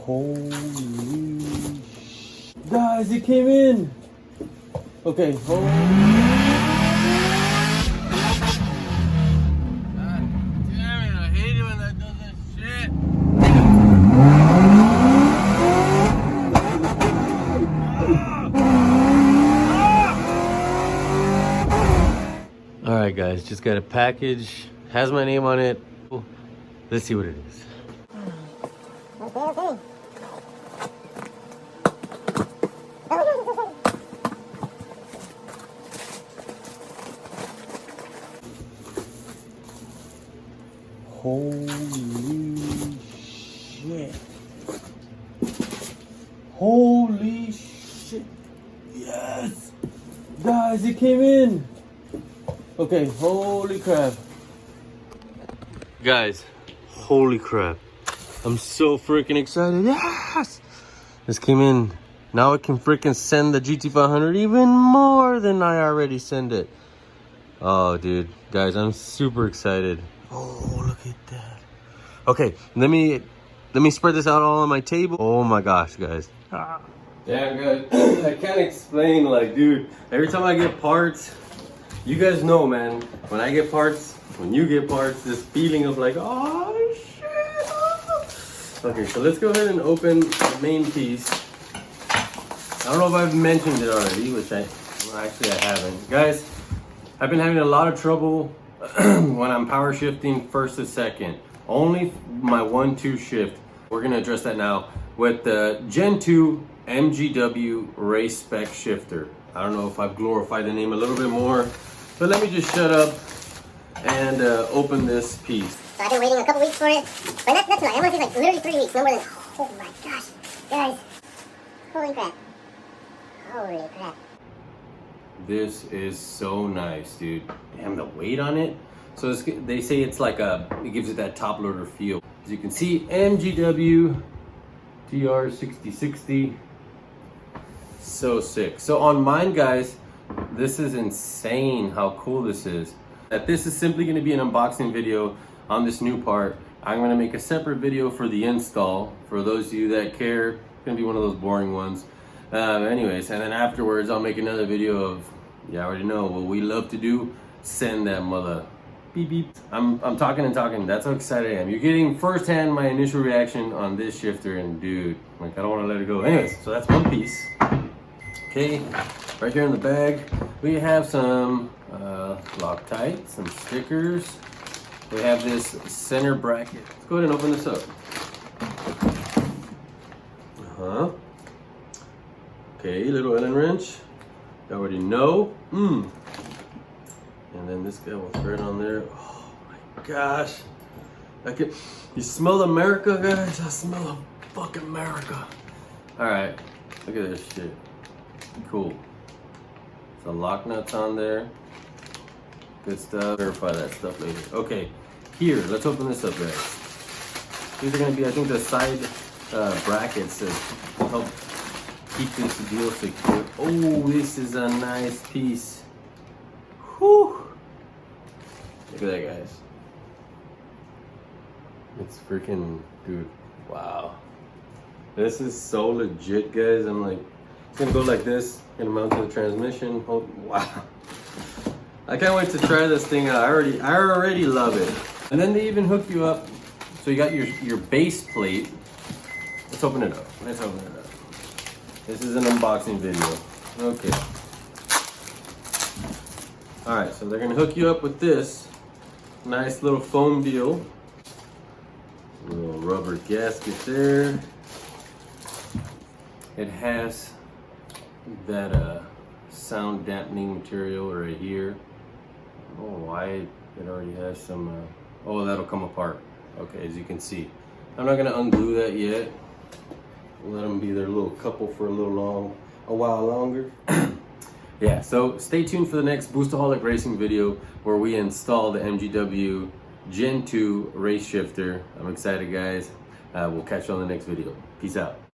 Holy guys, it came in. Okay, hold. God damn it, I hate it when that does that shit. All right, guys, just got a package. Has my name on it. Let's see what it is. Okay. Holy shit. Holy shit. Yes. Guys, it came in. Okay, holy crap. Guys, holy crap. I'm so freaking excited. Yes! This came in. Now I can freaking send the GT500 even more than I already send it. Oh, dude. Guys, I'm super excited. Oh, look at that. Okay, let me spread this out all on my table. Oh my gosh, guys. Damn, guys. I can't explain, like, dude, every time I get parts, you guys know, man, when I get parts, when you get parts, this feeling of like, oh shit. Okay, so let's go ahead and open the main piece. I don't know if I've mentioned it already, which I haven't. Guys, I've been having a lot of trouble when I'm power shifting first to second. Only my 1-2 shift. We're gonna address that now with the Gen 2 MGW race spec shifter. I don't know if I've glorified the name a little bit more, but let me just shut up and open this piece. So I've been waiting a couple weeks for it, but that's not. I want to say like literally 3 weeks, no more than. Oh my gosh, guys! Holy crap! Holy crap! This is so nice, dude. Damn, the weight on it. So they say it's like it gives it that top loader feel. As you can see, MGW TR6060. So sick. So on mine, guys, this is insane how cool this is. That this is simply going to be an unboxing video on this new part. I'm going to make a separate video for the install for those of you that care. It's going to be one of those boring ones. Anyways, and then afterwards I'll make another video of, you already know what we love to do, send that mother beep beep. I'm talking and talking. That's how excited I am. You're getting firsthand my initial reaction on this shifter, and dude, like, I don't want to let it go. Anyways, so that's one piece. Okay, right here in the bag we have some Loctite, some stickers. We have this center bracket. Let's go ahead and open this up. Okay, little Allen wrench. You already know. And then this guy will thread on there. Oh my gosh. You smell America, guys? I smell fucking America. Alright, look at this shit. Cool. So lock nuts on there. Good stuff. Verify that stuff later. Okay, here, let's open this up, guys. These are gonna be, I think, the side brackets that help keep this deal secure. Oh, this is a nice piece. Whew. Look at that, guys. It's freaking, dude, wow. This is so legit, guys. I'm like, it's gonna go like this, gonna mount to the transmission. Oh, wow. I can't wait to try this thing out. I already love it. And then they even hook you up. So you got your base plate. Let's open it up. Let's open it up. This is an unboxing video. Okay. All right, so they're gonna hook you up with this nice little foam deal. Little rubber gasket there. It has that sound dampening material right here. Oh, why it already has some. Oh, that'll come apart. Okay, as you can see. I'm not gonna undo that yet. Let them be their little couple for a while longer. Yeah, so stay tuned for the next Boostaholic Racing video where we install the MGW Gen 2 race shifter. I'm excited, guys. We'll catch you on the next video. Peace out.